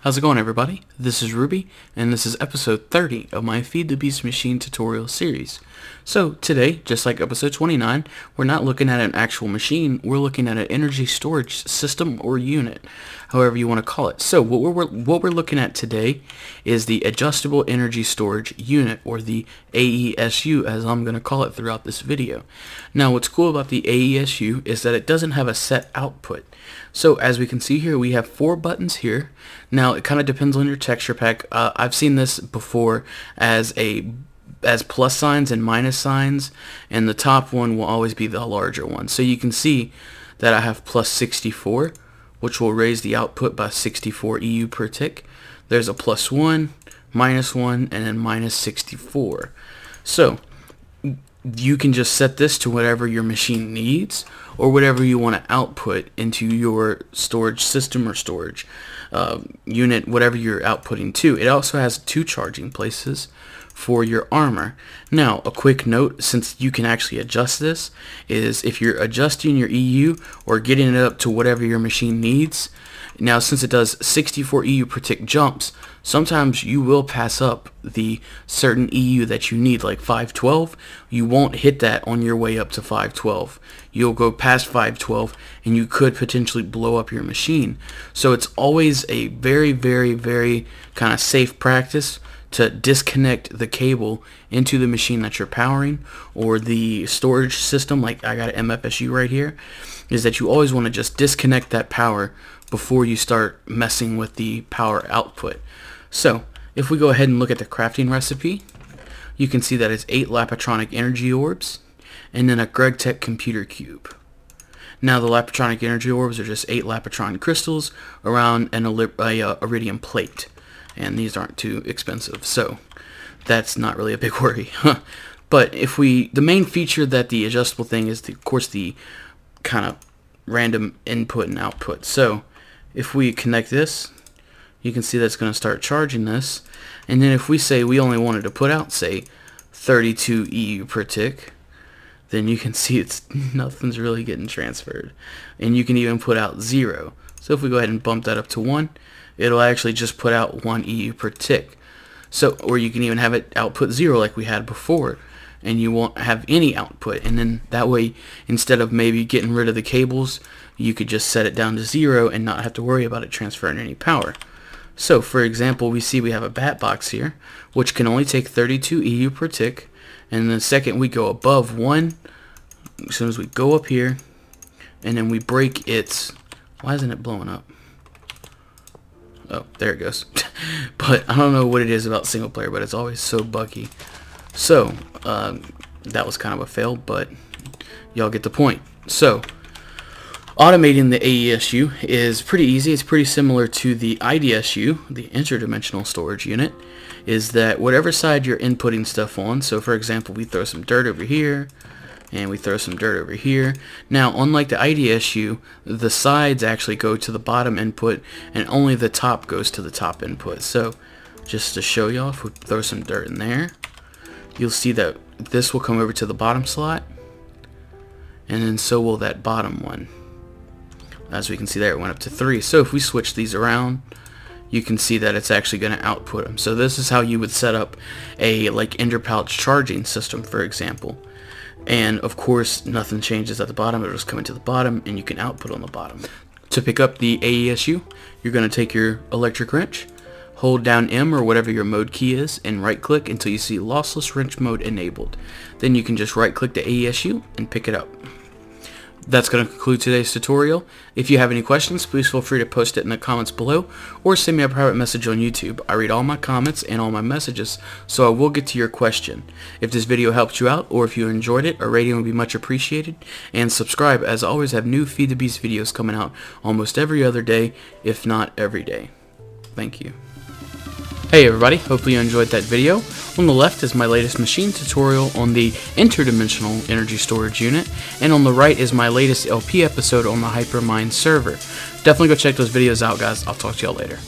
How's it going, everybody? This is Ruby, and this is episode 30 of my Feed the Beast Machine tutorial series. So today, just like episode 29, we're not looking at an actual machine, we're looking at an energy storage system or unit, however you want to call it. So what we're looking at today is the Adjustable Energy Storage Unit, or the AESU, as I'm going to call it throughout this video. Now what's cool about the AESU is that it doesn't have a set output. So as we can see here, we have 4 buttons here. Now it kind of depends on your texture pack. I've seen this before as plus signs and minus signs, and the top one will always be the larger one. So you can see that I have plus 64, which will raise the output by 64 EU per tick. There's a plus 1, minus 1, and then minus 64. So you can just set this to whatever your machine needs or whatever you want to output into your storage system or storage unit, whatever you're outputting to. It also has 2 charging places for your armor. Now, a quick note, since you can actually adjust this, is if you're adjusting your EU or getting it up to whatever your machine needs, now since it does 64 EU per tick jumps, sometimes you will pass up the certain EU that you need, like 512. You won't hit that on your way up to 512. You'll go past 512 and you could potentially blow up your machine. So it's always a very, very, very kind of safe practice to disconnect the cable into the machine that you're powering, or the storage system, like I got an MFSU right here, is that you always want to just disconnect that power before you start messing with the power output. So if we go ahead and look at the crafting recipe, you can see that it's 8 Lapatronic energy orbs and then a GregTech computer cube. Now the Lapatronic energy orbs are just 8 Lapatron crystals around an iridium plate, and these aren't too expensive, so that's not really a big worry. But the main feature that the adjustable thing is, of course, the kind of random input and output. So if we connect this, you can see that's going to start charging this, and then if we say we only wanted to put out, say, 32 EU per tick, then you can see nothing's really getting transferred, and you can even put out 0. So if we go ahead and bump that up to 1, it'll actually just put out 1 EU per tick. So, or you can even have it output 0 like we had before, and you won't have any output. And then that way, instead of maybe getting rid of the cables, you could just set it down to 0 and not have to worry about it transferring any power. So for example, we see we have a bat box here, which can only take 32 EU per tick, and the second we go above 1, as soon as we go up here, and then we break its, why isn't it blowing up? Oh, there it goes. But I don't know what it is about single player, but it's always so buggy. So that was kind of a fail, but y'all get the point. So automating the AESU is pretty easy. It's pretty similar to the IDSU, the interdimensional storage unit, is that whatever side you're inputting stuff on, so for example, we throw some dirt over here, and we throw some dirt over here. Now, unlike the IDSU, the sides actually go to the bottom input, and only the top goes to the top input. So, just to show y'all, if we throw some dirt in there, you'll see that this will come over to the bottom slot, and then so will that bottom one. As we can see there, it went up to 3. So if we switch these around, you can see that it's actually going to output them. So this is how you would set up a interpouch charging system, for example. And of course, nothing changes at the bottom. It'll just come into the bottom, and you can output on the bottom. To pick up the AESU, you're going to take your electric wrench, hold down M or whatever your mode key is, and right click until you see lossless wrench mode enabled. Then you can just right click the AESU and pick it up. That's going to conclude today's tutorial. If you have any questions, please feel free to post it in the comments below, or send me a private message on YouTube. I read all my comments and all my messages, so I will get to your question. If this video helped you out, or if you enjoyed it, a rating would be much appreciated. And subscribe, as I always have new Feed the Beast videos coming out almost every other day, if not every day. Thank you. Hey everybody, hopefully you enjoyed that video. On the left is my latest machine tutorial on the interdimensional energy storage unit, and on the right is my latest LP episode on the Hypermind server. Definitely go check those videos out, guys. I'll talk to y'all later.